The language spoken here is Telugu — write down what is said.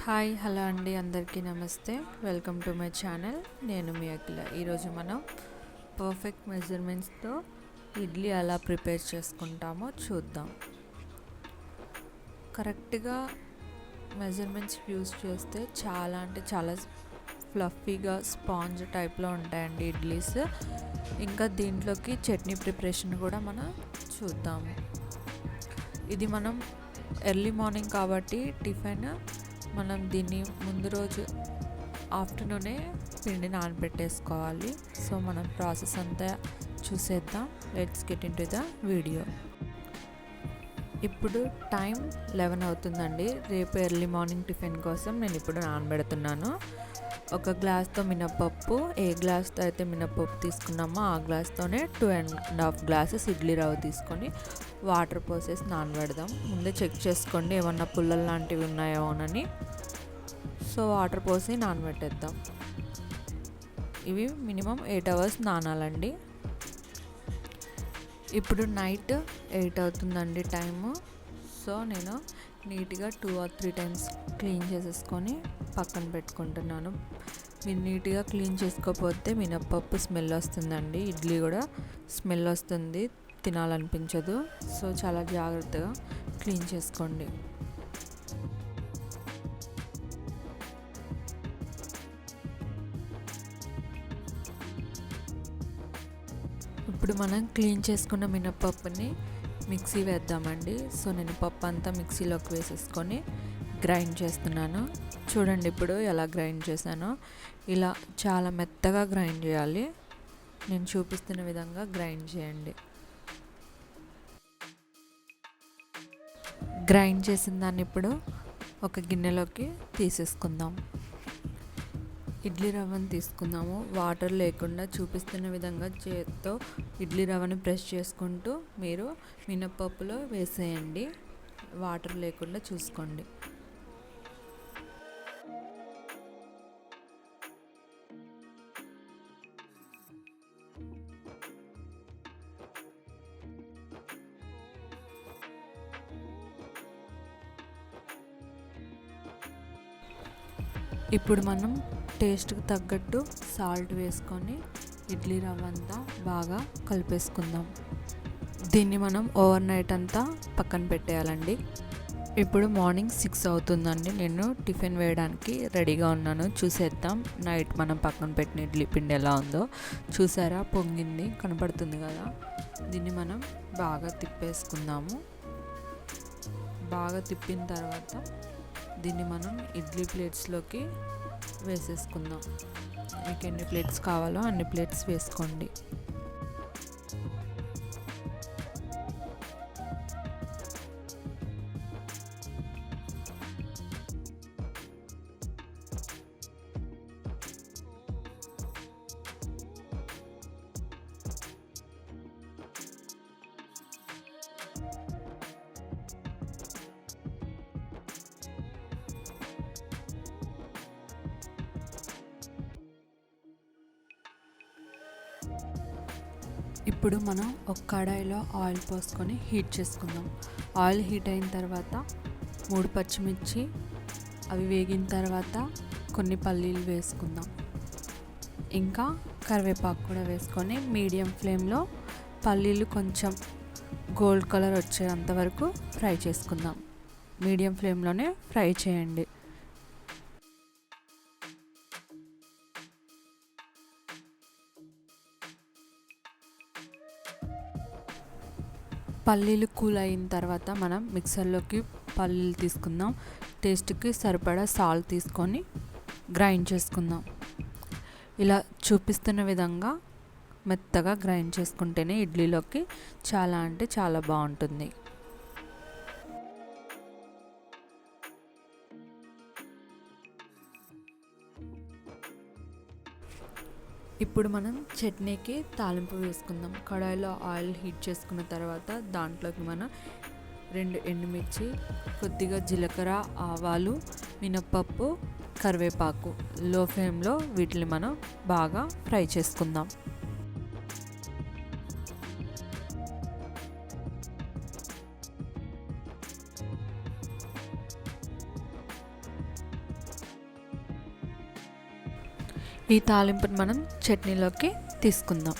హాయ్ హలో అండి, అందరికీ నమస్తే. Welcome to my channel. నేను మీ అఖిల. ఈరోజు మనం పర్ఫెక్ట్ మెజర్మెంట్స్తో ఇడ్లీ ఎలా ప్రిపేర్ చేసుకుంటామో చూద్దాం. కరెక్ట్గా మెజర్మెంట్స్ యూస్ చేస్తే చాలా ఫ్లఫీగా స్పాంజ్ టైప్లో ఉంటాయండి ఇడ్లీస్. ఇంకా దీంట్లోకి చట్నీ ప్రిపరేషన్ కూడా మనం చూద్దాము. ఇది మనం ఎర్లీ మార్నింగ్ కాబట్టి టిఫిన్ మనం దీన్ని ముందు రోజు ఆఫ్టర్నూనే పిండి నానబెట్టేసుకోవాలి. సో మనం ప్రాసెస్ అంతా చూసేద్దాం. Let's get in to the video. ఇప్పుడు టైం 11 అవుతుందండి. రేపు ఎర్లీ మార్నింగ్ టిఫిన్ కోసం నేను ఇప్పుడు నానబెడుతున్నాను. ఒక గ్లాస్తో మినపప్పు, ఏ గ్లాస్తో అయితే మినపప్పు తీసుకున్నామో ఆ గ్లాస్తోనే 2.5 గ్లాసెస్ ఇడ్లీ రవ్వ తీసుకొని వాటర్ పోసేసి నానబెడదాం. ముందే చెక్ చేసుకోండి ఏమన్నా పుల్లలు లాంటివి ఉన్నాయోనని. సో వాటర్ పోసి నానబెట్టేద్దాం. ఇవి మినిమం 8 అవర్స్ నానాలండి. ఇప్పుడు నైట్ 8 అవుతుందండి టైము. సో నేను నీట్గా 2 or 3 టైమ్స్ క్లీన్ చేసేసుకొని పక్కన పెట్టుకుంటున్నాను. మీరు నీట్గా క్లీన్ చేసుకోకపోతే మినప్పప్పు స్మెల్ వస్తుందండి, ఇడ్లీ కూడా స్మెల్ వస్తుంది, తినాలనిపించదు. సో చాలా జాగ్రత్తగా క్లీన్ చేసుకోండి. ఇప్పుడు మనం క్లీన్ చేసుకున్న మినప్పప్పుని మిక్సీ వేద్దామండి. సో నేను పప్పు అంతా మిక్సీలోకి వేసేసుకొని గ్రైండ్ చేస్తున్నాను. చూడండి ఇప్పుడు ఎలా గ్రైండ్ చేశానో. ఇలా చాలా మెత్తగా గ్రైండ్ చేయాలి. నేను చూపిస్తున్న విధంగా గ్రైండ్ చేయండి. గ్రైండ్ చేసిన దాన్ని ఇప్పుడు ఒక గిన్నెలోకి తీసేసుకుందాం. ఇడ్లీ రవ్వను తీసుకుందాము. వాటర్ లేకుండా చూపిస్తున్న విధంగా చేత్తో ఇడ్లీ రవ్వని ప్రెస్ చేసుకుంటూ మీరు మినపప్పులో వేసేయండి. వాటర్ లేకుండా చూసుకోండి. ఇప్పుడు మనం టేస్ట్కి తగ్గట్టు సాల్ట్ వేసుకొని ఇడ్లీ రవ్వ అంతా బాగా కలిపేసుకుందాం. దీన్ని మనం ఓవర్ నైట్ అంతా పక్కన పెట్టేయాలండి. ఇప్పుడు మార్నింగ్ 6 అవుతుందండి. నేను టిఫిన్ వేయడానికి రెడీగా ఉన్నాను. చూసేద్దాం నైట్ మనం పక్కన పెట్టిన ఇడ్లీ పిండి ఎలా ఉందో. చూసారా, పొంగింది, కనపడుతుంది కదా. దీన్ని మనం బాగా తిప్పేసుకుందాము. బాగా తిప్పిన తర్వాత దీన్ని మనం ఇడ్లీ ప్లేట్స్లోకి వేసేసుకుందాం. మీకు ఎన్ని ప్లేట్స్ కావాలో అన్ని ప్లేట్స్ వేసుకోండి. ఇప్పుడు మనం ఒక కడాయిలో ఆయిల్ పోసుకొని హీట్ చేసుకుందాం. ఆయిల్ హీట్ అయిన తర్వాత 3 పచ్చిమిర్చి, అవి వేగిన తర్వాత కొన్ని పల్లీలు వేసుకుందాం. ఇంకా కరివేపాకు కూడా వేసుకొని మీడియం ఫ్లేమ్లో పల్లీలు కొంచెం గోల్డ్ కలర్ వచ్చేంత వరకు ఫ్రై చేసుకుందాం. మీడియం ఫ్లేమ్లోనే ఫ్రై చేయండి. పల్లీలు కూల్ అయిన తర్వాత మనం మిక్సర్లోకి పల్లీలు తీసుకుందాం. టేస్ట్కి సరిపడా సాల్ట్ తీసుకొని గ్రైండ్ చేసుకుందాం. ఇలా చూపిస్తున్న విధంగా మెత్తగా గ్రైండ్ చేసుకుంటేనే ఇడ్లీలోకి చాలా బాగుంటుంది. ఇప్పుడు మనం చట్నీకి తాలింపు వేసుకుందాం. కడాయిలో ఆయిల్ హీట్ చేసుకున్న తర్వాత దాంట్లోకి మనం 2 ఎండుమిర్చి, కొద్దిగా జీలకర్ర, ఆవాలు, మినప్పప్పు, కరివేపాకు లో ఫ్లేమ్లో వీటిని మనం బాగా ఫ్రై చేసుకుందాం. ఈ తాలింపుని మనం చట్నీలోకి తీసుకుందాం.